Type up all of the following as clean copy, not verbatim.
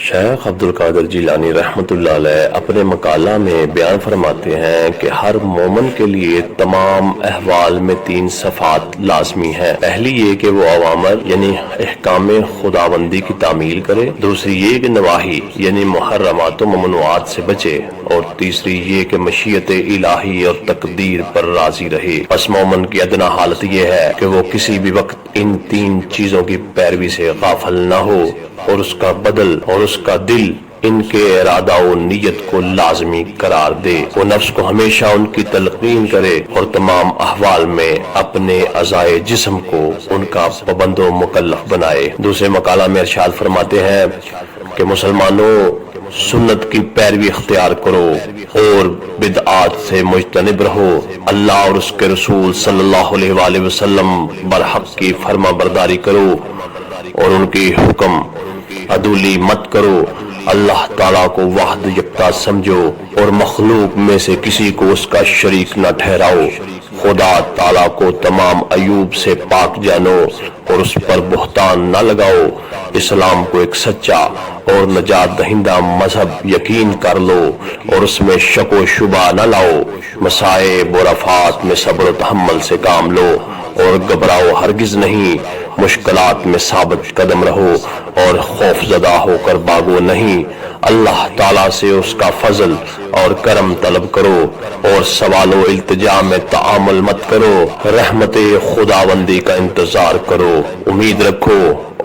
شیخ عبد القادر جیلانی رحمۃ اللہ علیہ اپنے مقالہ میں بیان فرماتے ہیں کہ ہر مومن کے لیے تمام احوال میں 3 صفات لازمی ہیں۔ پہلی یہ کہ وہ اوامر یعنی احکام خداوندی کی تعمیل کرے، دوسری یہ کہ نواہی یعنی محرمات و ممنوعات سے بچے، اور تیسری یہ کہ مشیت الہی اور تقدیر پر راضی رہے۔ پس مومن کی ادنا حالت یہ ہے کہ وہ کسی بھی وقت ان 3 چیزوں کی پیروی سے غافل نہ ہو، اور اس کا بدل اور اس کا دل ان کے ارادہ و نیت کو لازمی قرار دے۔ وہ نفس کو ہمیشہ ان کی تلقین کرے اور تمام احوال میں اپنے اعضائے جسم کو ان کا پابند و مکلف بنائے۔ دوسرے مقالہ میں ارشاد فرماتے ہیں کہ مسلمانوں، سنت کی پیروی اختیار کرو اور بدعات سے مجتنب رہو، اللہ اور اس کے رسول صلی اللہ علیہ وآلہ وسلم برحق کی فرما برداری کرو اور ان کی حکم عدولی مت کرو، اللہ تعالیٰ کو واحد یکتا سمجھو اور مخلوق میں سے کسی کو اس کا شریک نہ ٹھہراؤ، خدا تعالیٰ کو تمام عیوب سے پاک جانو اور اس پر بہتان نہ لگاؤ، اسلام کو ایک سچا اور نجات دہندہ مذہب یقین کر لو اور اس میں شک و شبہ نہ لاؤ، مصائب اور آفات میں صبر و تحمل سے کام لو اور گھبراؤ ہرگز نہیں، مشکلات میں ثابت قدم رہو اور خوف زدہ ہو کر بھاگو نہیں، اللہ تعالیٰ سے اس کا فضل اور کرم طلب کرو اور سوال و التجا میں تعامل مت کرو، رحمت خداوندی کا انتظار کرو، امید رکھو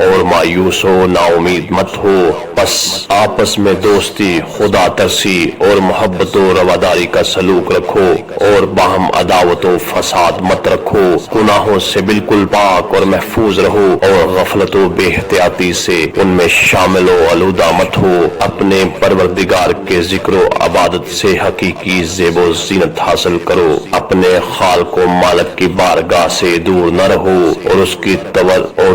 اور مایوس و نا امید مت ہو، پس آپس میں دوستی، خدا ترسی اور محبت و رواداری کا سلوک رکھو اور باہم عداوت و فساد مت رکھو، گناہوں سے بالکل پاک اور محفوظ رہو اور غفلت و بے احتیاطی سے ان میں شامل و آلودہ مت ہو، اپنے پروردگار کے ذکر و عبادت سے حقیقی زیب و زینت حاصل کرو، اپنے خالق و مالک کی بارگاہ سے دور نہ رہو اور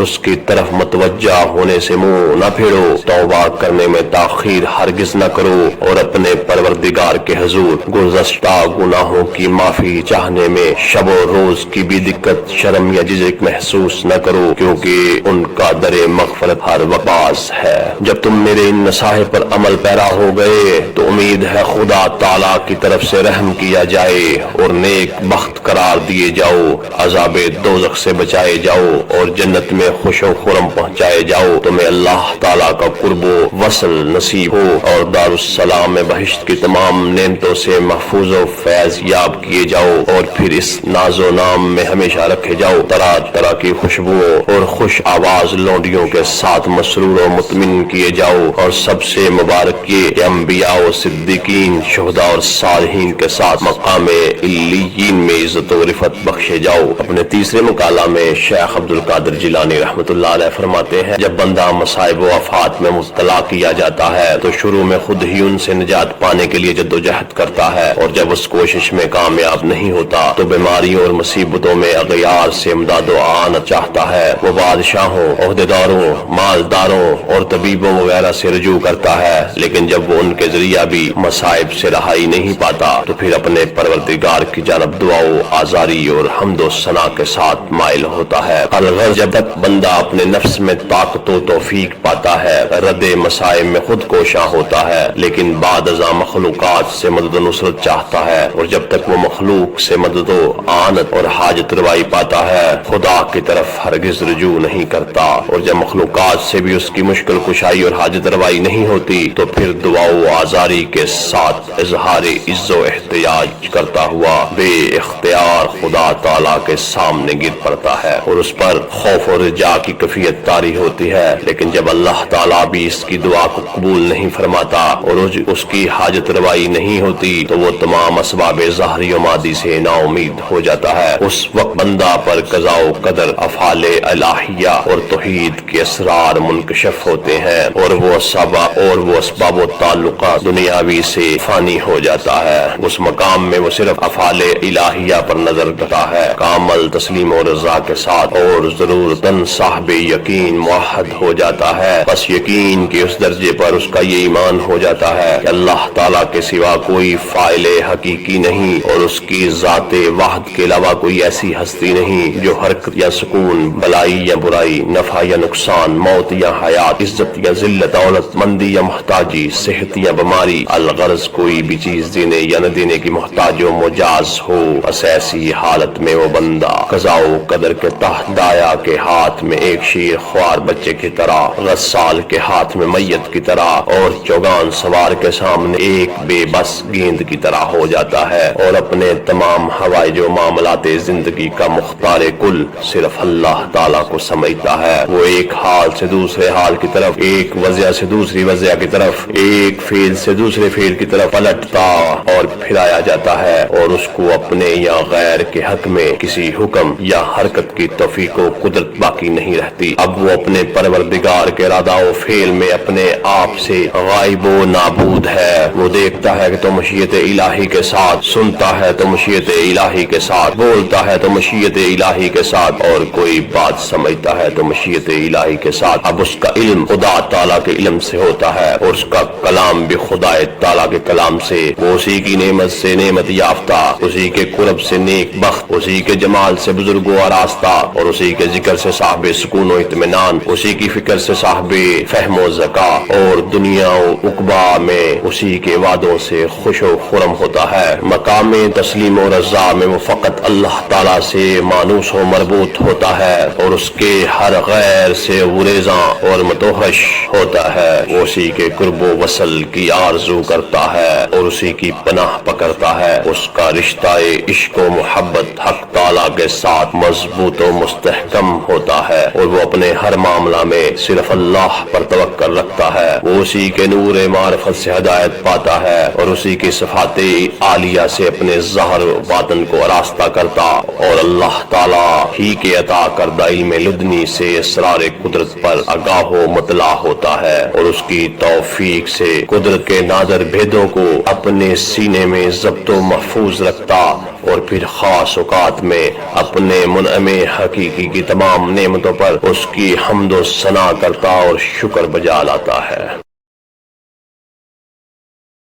اس کی طرف متوجہ ہونے سے منہ نہ پھیرو، توبہ کرنے میں تاخیر ہرگز نہ کرو اور اپنے پروردگار کے حضور گزشتہ گناہوں کی معافی چاہنے میں شب و روز کی بھی دقت، شرم یا جھجک محسوس نہ کرو، کیونکہ ان کا در مغفرت ہر وقت باز ہے۔ جب تم میرے ان نصائح پر عمل پیرا ہو گئے تو امید ہے خدا تعالیٰ کی طرف سے رحم کیا جائے اور نیک بخت قرار دیے جاؤ، عذاب دوزخ سے بچائے جاؤ اور جنت میں خوش و خرم پہنچائے جاؤ، تمہیں اللہ تعالیٰ کا قرب و وصل نصیب ہو اور دارالسلام میں بہشت کی تمام نعمتوں سے محفوظ و فیض یاب کیے جاؤ، اور پھر اس ناز و نام میں ہمیشہ رکھے جاؤ، طرح طرح کی خوشبو اور خوش آواز لونڈیوں کے ساتھ مسرور و مطمئن کیے جاؤ، اور سب سے مبارک یہ کہ انبیاء و صدیقین، شہداء اور صالحین کے ساتھ مقام علیین میں عزت و رفعت بخشے جاؤ۔ اپنے تیسرے مقالہ میں شیخ عبد القادر جیلانی رحمۃ اللہ علیہ فرماتے ہیں، جب بندہ مصائب و آفات میں مبتلا کیا جاتا ہے تو شروع میں خود ہی ان سے نجات پانے کے لیے جدوجہد کرتا ہے، اور جب اس کوشش میں کامیاب نہیں ہوتا تو بیماریوں اور مصیبتوں میں اغیار سے امداد و اعانت چاہتا ہے، وہ بادشاہوں، عہدیداروں، مالداروں اور طبیبوں وغیرہ سے رجوع کرتا ہے، لیکن جب وہ ان کے ذریعہ بھی مصائب سے رہائی نہیں پاتا تو پھر اپنے پروردگار کی جانب دعا و آزاری اور حمد و ثنا کے ساتھ مائل ہوتا ہے۔ الغرض جب تک بندہ اپنے نفس میں طاقت و توفیق پاتا ہے، رد مصائب میں خود کوشاں ہوتا ہے، لیکن بعد ازاں مخلوقات سے مدد و نصرت چاہتا ہے، اور جب تک وہ مخلوق سے مدد و اعانت اور حاجت روائی پاتا ہے، خدا کی طرف ہرگز رجوع نہیں کرتا، اور جب مخلوقات سے بھی اس کی مشکل کشائی اور حاجت روائی نہیں ہوتی تو پھر دعا و آزاری کے ساتھ اظہار عز و احتجاج کرتا ہوا بے اختیار خدا تعالیٰ کے سامنے گر پڑتا ہے، اور اس پر خوف و رجا کی کیفیت طاری ہوتی ہے، لیکن جب اللہ تعالیٰ بھی اس کی دعا کو قبول نہیں فرماتا اور اس کی حاجت روائی نہیں ہوتی تو وہ تمام اسباب ظاہری و مادی سے نا امید ہو جاتا ہے۔ اس وقت بندہ پر قضاء و قدر، افعال الہیہ اور توحید کے اسرار منکشف ہوتے ہیں، اور وہ وہ اسباب و تعلقات دنیاوی سے فانی ہو جاتا ہے۔ اس مقام میں وہ صرف افعال الہیہ پر نظر رکھتا ہے، کامل تسلیم و رضا کے ساتھ، اور ضرورتاً صاحب یقین موحد ہو جاتا ہے۔ بس یقین کے اس درجے پر اس کا یہ ایمان ہو جاتا ہے کہ اللہ تعالیٰ کے سوا کوئی فاعل حقیقی نہیں، اور اس کی ذات واحد کے علاوہ کوئی ایسی ہستی نہیں جو حرکت یا سکون، بلائی یا برائی، نفع یا نقصان، موت یا حیات، عزت یا ذلت، دولت مندی یا محتاجی، صحت یا بیماری، الغرض کوئی بھی چیز دینے یا نہ دینے کی محتاج و مجاز ہو۔ بس ایسی حالت میں وہ بندہ قضاء و قدر کے تحت دایا کے ہاتھ میں ایک شیر خوار بچے کی طرح، غسال کے ہاتھ میں میت کی طرح، اور چوگان سوار کے سامنے ایک بے بس گیند کی طرح ہو جاتا ہے، اور اپنے تمام حوائج و معاملات زندگی کا مختار کل صرف اللہ تعالیٰ کو سمجھتا ہے۔ وہ ایک حال سے دوسرے حال کی طرف، ایک وضع سے دوسری وضع کی طرف، ایک فعل سے دوسرے فعل کی طرف پلٹتا اور پھرایا جاتا ہے، اور اس کو اپنے یا غیر کے حق میں کسی حکم یا حرکت کی توفیق و قدرت باقی نہیں رہتی۔ اب وہ اپنے پروردگار کے ارادہ و فعل میں اپنے آپ سے غائب و نابود ہے۔ وہ دیکھتا ہے کہ تو مشیت الہی کے ساتھ، سنتا ہے تو مشیت الہی کے ساتھ، بولتا ہے تو مشیت الہی کے ساتھ، اور کوئی بات سمجھتا ہے تو مشیت الہی کے ساتھ۔ اب اس کا علم خدا تعالیٰ کے علم سے ہوتا ہے، اور اس کا کلام بھی خدا تعالیٰ کے کلام سے۔ وہ اسی کی نعمت سے نعمت یافتہ، اسی کے قرب سے نیک بخت، اسی کے جمال سے بزرگ و آراستہ، اور اسی کے ذکر سے صاحب سکون و اطمینان، اسی کی فکر سے صاحب فہم و ذکا، اور دنیا و عقبہ میں اسی کے وعدوں سے خوش و خرم ہوتا ہے۔ مقام تسلیم و رضا میں وہ فقط اللہ تعالیٰ سے مانوس و مربوط ہوتا ہے، اور اس کے ہر غیر سے گریزاں اور متوحش ہوتا ہے۔ وہ اسی کے قرب و وصل کی آرزو کرتا ہے، اور اسی کی پناہ پکڑتا ہے۔ اس کا رشتہ عشق و محبت حق تعالیٰ کے ساتھ مضبوط و مستحکم ہوتا ہے، اور وہ اپنے ہر معاملہ میں صرف اللہ پر توکل رکھتا ہے۔ وہ اسی کے نور معرفت سے ہدایت پاتا ہے، اور اسی کی صفات عالیہ سے اپنے ظاہر و باطن کو آراستہ کرتا، اور اللہ تعالیٰ ہی کے عطا کردہ علم لدنی سے اسرار قدرت پر آگاہ و مطلع ہوتا ہے، اور اس کی توفیق سے قدرت کے نادر بھیدوں کو اپنے سینے میں ضبط و محفوظ رکھتا، اور پھر خاص اوقات میں اپنے منعم حقیقی کی تمام نعمتوں پر اس کی حمد و ثنا کرتا اور شکر بجا لاتا ہے۔